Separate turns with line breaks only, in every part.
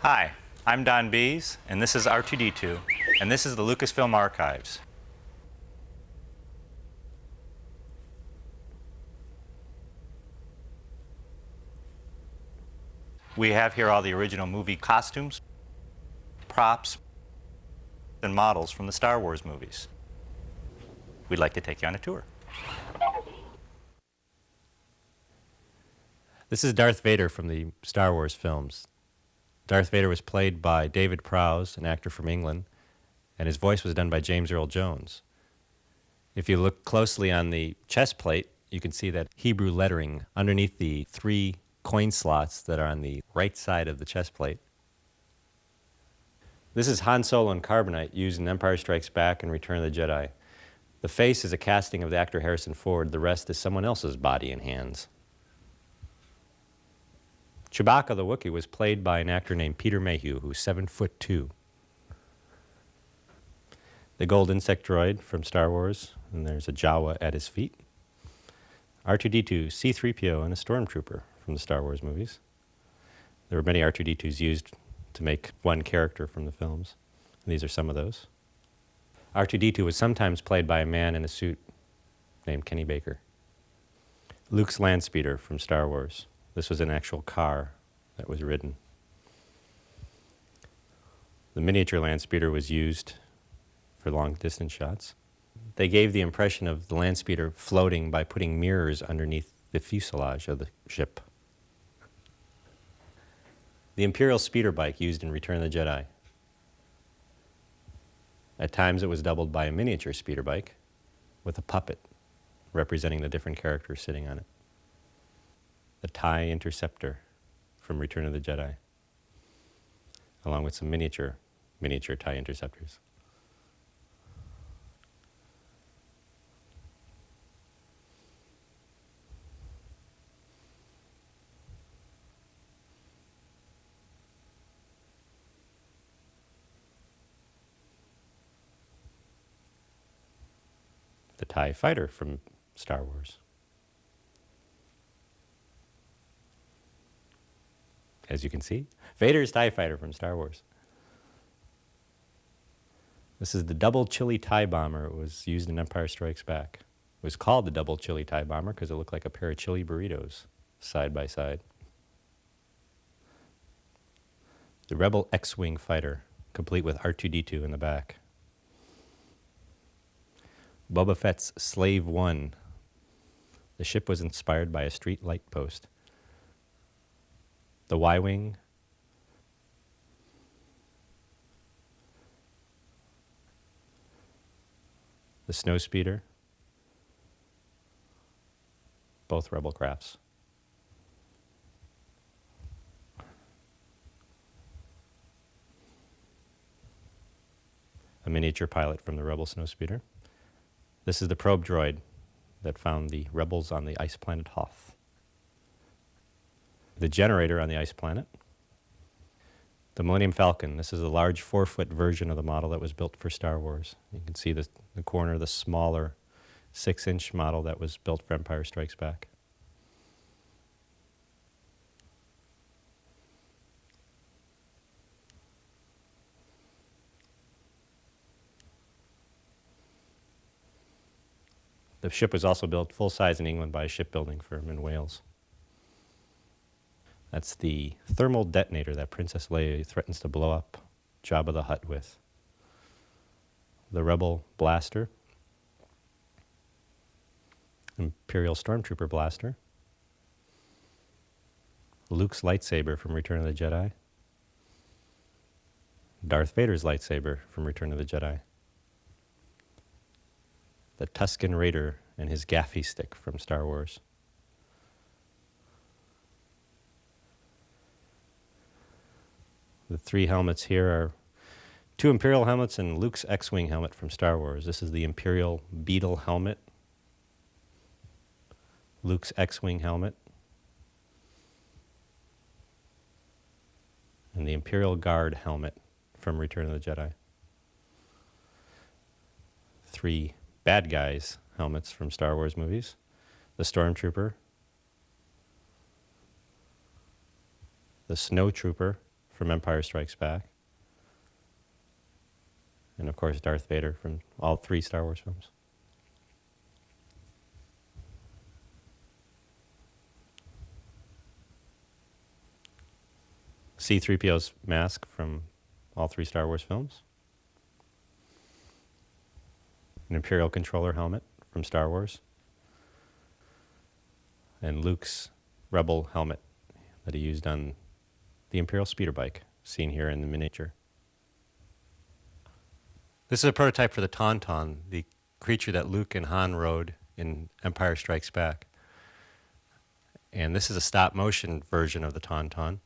Hi, I'm Don Beis, and this is R2-D2, and this is the Lucasfilm Archives. We have here all the original movie costumes, props, and models from the Star Wars movies. We'd like to take you on a tour. This is Darth Vader from the Star Wars films. Darth Vader was played by David Prowse, an actor from England, and his voice was done by James Earl Jones. If you look closely on the chest plate, you can see that Hebrew lettering underneath the 3 coin slots that are on the right side of the chest plate. This is Han Solo in carbonite used in Empire Strikes Back and Return of the Jedi. The face is a casting of the actor Harrison Ford. The rest is someone else's body and hands. Chewbacca the Wookiee was played by an actor named Peter Mayhew, who's 7'2". The gold insect droid from Star Wars, and there's a Jawa at his feet. R2-D2, C-3PO, and a stormtrooper from the Star Wars movies. There were many R2-D2s used to make one character from the films. And these are some of those. R2-D2 was sometimes played by a man in a suit named Kenny Baker. Luke's Landspeeder from Star Wars. This was an actual car that was ridden. The miniature Landspeeder was used for long-distance shots. They gave the impression of the Landspeeder floating by putting mirrors underneath the fuselage of the ship. The Imperial speeder bike used in Return of the Jedi. At times it was doubled by a miniature speeder bike with a puppet representing the different characters sitting on it. The TIE Interceptor from Return of the Jedi, along with some miniature TIE Interceptors. The TIE Fighter from Star Wars. As you can see, Vader's TIE Fighter from Star Wars. This is the Double Chili TIE Bomber. It was used in Empire Strikes Back. It was called the Double Chili TIE Bomber because it looked like a pair of chili burritos side by side. The Rebel X-Wing Fighter, complete with R2-D2 in the back. Boba Fett's Slave One. The ship was inspired by a street light post. The Y-Wing. The Snowspeeder. Both Rebel crafts. A miniature pilot from the Rebel Snowspeeder. This is the probe droid that found the rebels on the ice planet Hoth. The generator on the ice planet. The Millennium Falcon. This is a large 4-foot version of the model that was built for Star Wars. You can see the corner of the smaller 6-inch model that was built for Empire Strikes Back. The ship was also built full-size in England by a shipbuilding firm in Wales. That's the thermal detonator that Princess Leia threatens to blow up Jabba the Hutt with. The Rebel Blaster. Imperial Stormtrooper Blaster. Luke's lightsaber from Return of the Jedi. Darth Vader's lightsaber from Return of the Jedi. The Tusken Raider and his gaffy stick from Star Wars. The 3 helmets here are 2 Imperial helmets and Luke's X-Wing helmet from Star Wars. This is the Imperial Beetle helmet, Luke's X-Wing helmet, and the Imperial Guard helmet from Return of the Jedi. 3 bad guys helmets from Star Wars movies. The Stormtrooper, the Snowtrooper from Empire Strikes Back. And of course, Darth Vader from all 3 Star Wars films. C-3PO's mask from all 3 Star Wars films. An Imperial controller helmet from Star Wars. And Luke's Rebel helmet that he used on the Imperial speeder bike, seen here in the miniature. This is a prototype for the Tauntaun, the creature that Luke and Han rode in Empire Strikes Back. And this is a stop-motion version of the Tauntaun.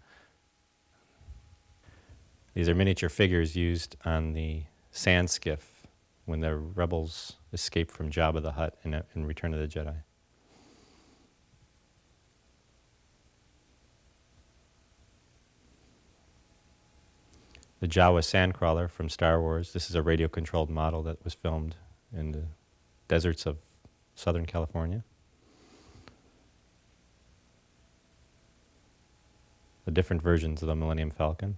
These are miniature figures used on the sand skiff when the rebels escaped from Jabba the Hutt in Return of the Jedi. The Jawa Sandcrawler from Star Wars. This is a radio-controlled model that was filmed in the deserts of Southern California. The different versions of the Millennium Falcon.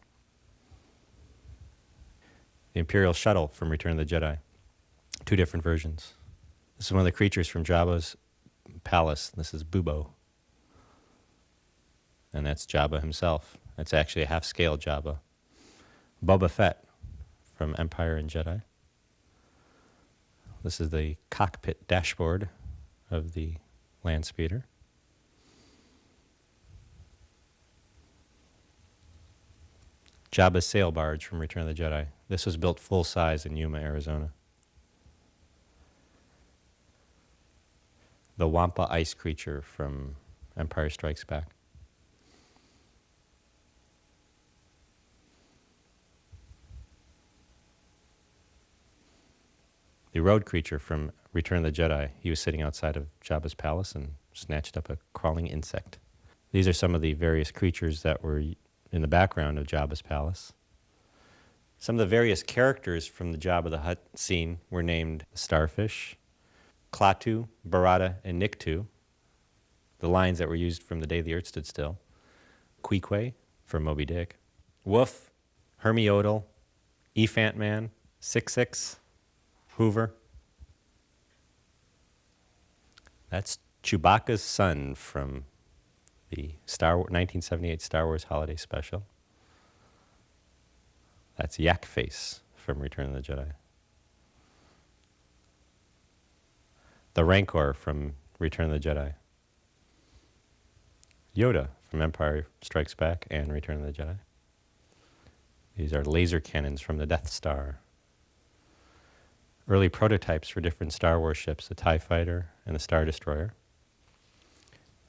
The Imperial Shuttle from Return of the Jedi. 2 different versions. This is one of the creatures from Jabba's palace. This is Bubo. And that's Jabba himself. That's actually a half-scale Jabba. Boba Fett from Empire and Jedi. This is the cockpit dashboard of the land speeder. Jabba's sail barge from Return of the Jedi. This was built full size in Yuma, Arizona. The Wampa ice creature from Empire Strikes Back. The road creature from Return of the Jedi. He was sitting outside of Jabba's palace and snatched up a crawling insect. These are some of the various creatures that were in the background of Jabba's palace. Some of the various characters from the Jabba the Hutt scene were named Starfish, Klaatu, Barada, and Nikto, the lines that were used from The Day the Earth Stood Still, Queequeg from Moby Dick, Woof, Hermiodal, Ephant Man, Six, Hoover. That's Chewbacca's son from the 1978 Star Wars Holiday Special. That's Yak Face from Return of the Jedi. The Rancor from Return of the Jedi. Yoda from Empire Strikes Back and Return of the Jedi. These are laser cannons from the Death Star. Early prototypes for different Star Wars ships, the TIE Fighter and the Star Destroyer.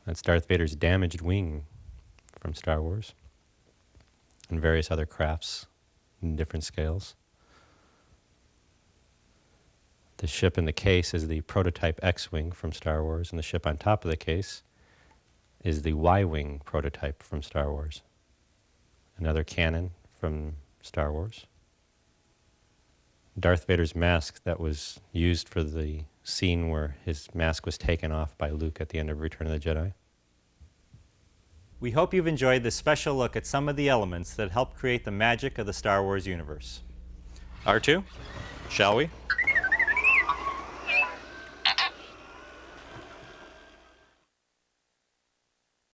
That's Darth Vader's damaged wing from Star Wars. And various other crafts in different scales. The ship in the case is the prototype X-Wing from Star Wars, and the ship on top of the case is the Y-Wing prototype from Star Wars. Another cannon from Star Wars. Darth Vader's mask that was used for the scene where his mask was taken off by Luke at the end of Return of the Jedi. We hope you've enjoyed this special look at some of the elements that help create the magic of the Star Wars universe. R2, shall we?